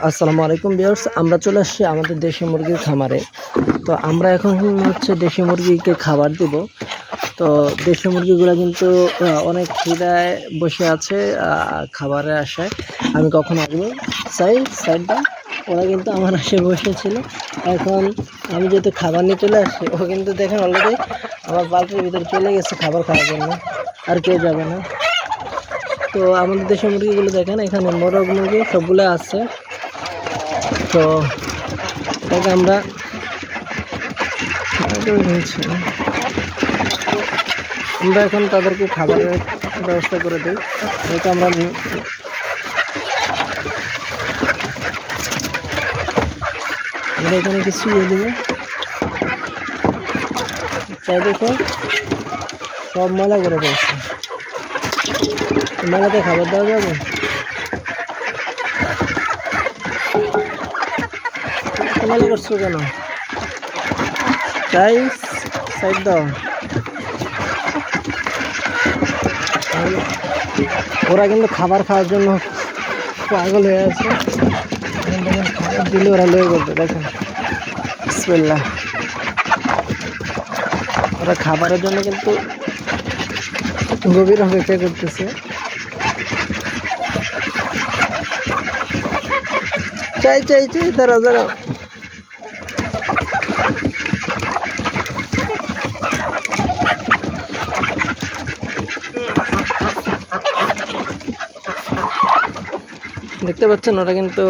আসসালামু আলাইকুম ভিউয়ার্স, আমরা চলে আসছি আমাদের দেশি মুরগির খামারে। তো আমরা এখন হচ্ছে দেশি মুরগিকে খাবার দিব। তো দেশি মুরগিগুলো কিন্তু অনেক খিদায় বসে আছে খাবারের আশায়। আমি কখন আসবো সাইডটা, ওরা কিন্তু আমার আশায় বসেছিল। এখন আমি যেহেতু খাবার নিয়ে চলে আসছি, ও কিন্তু দেখেন অলরেডি আমার বালতির ভিতরে চলে গেছে খাবার খাওয়ার জন্য, আর কেউ যাবে না। তো আমাদের দেশি মুরগিগুলো দেখেন, এখানে মোরগ মুরগি সবগুলো আছে। তো এটাকে আমরা এখন তাদেরকে খাবারের ব্যবস্থা করে দিই। এটা আমরা এখানে কিছু দিয়ে দেবো, চাইদিকে সব ময়লা করে দিয়েছে। মেলাতে খাবার দেওয়া যাবে? মেলা করছো কেন? চাই সাইড দাও। ওরা কিন্তু খাবার খাওয়ার জন্য পাগল হয়ে আছে। খাবার দিলে ওরা লয়ে করবে, দেখেন বিসমিল্লাহ। ওরা খাবারের জন্য কিন্তু গভীর অপেক্ষা করতেছে। চাই দাঁড়াও। দেখতে পাচ্ছেন ওরা কিন্তু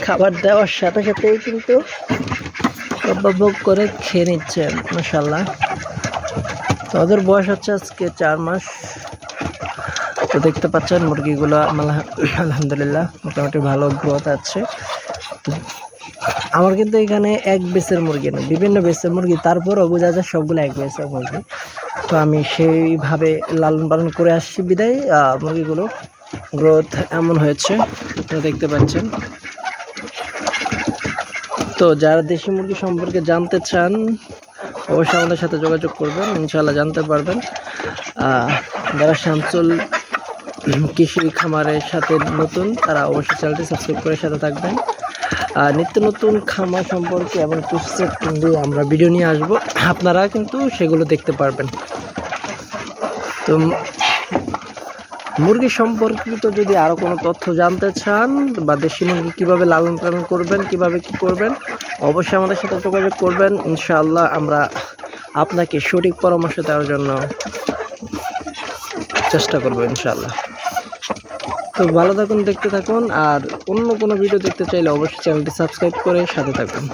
খাবার দেওয়ার সাথে সাথেই কিন্তু উপভোগ করে খেয়ে নিচ্ছে, মাশাআল্লাহ। তো ওদের বয়স হচ্ছে আজকে 4 মাস। তো দেখতে পাচ্ছেন মুরগিগুলো আলহামদুলিল্লাহ মোটামুটি ভালো গ্রোথ আছে। আমার কিন্তু এখানে এক বেসের মুরগি না, বিভিন্ন বেসের মুরগি, তারপরও বোঝা যায় সবগুলো এক বেসের মুরগি। তো আমি সেইভাবে লালন পালন করে আসছি বিদায় মুরগিগুলো গ্রোথ এমন হয়েছে, তো দেখতে পাচ্ছেন। তো যারা দেশি মুরগি সম্পর্কে জানতে চান অবশ্যই আমাদের সাথে যোগাযোগ করবেন, ইনশাআল্লাহ জানতে পারবেন। যারা শামসুল কৃষি খামারের সাথে নতুন, তারা অবশ্যই চ্যানেলটি সাবস্ক্রাইব করে সাথে থাকবেন। নিত্য নতুন খামার সম্পর্কে এবং কৃষি নিয়ে আমরা ভিডিও নিয়ে আসব, আপনারা কিন্তু সেগুলো দেখতে পারবেন। তো মুরগি সম্পর্কিত যদি আরও কোনো তথ্য জানতে চান বা দেশি মুরগি কীভাবে লালন পালন করবেন, কীভাবে কী করবেন, অবশ্যই আমাদের সাথে যোগাযোগ করবেন। ইনশাআল্লাহ আমরা আপনাকে সঠিক পরামর্শ দেওয়ার জন্য চেষ্টা করব ইনশাআল্লাহ। তো ভালো থাকুন, দেখতে থাকুন, আর অন্য কোনো ভিডিও দেখতে চাইলে অবশ্যই চ্যানেলটি সাবস্ক্রাইব করে সাথে থাকুন।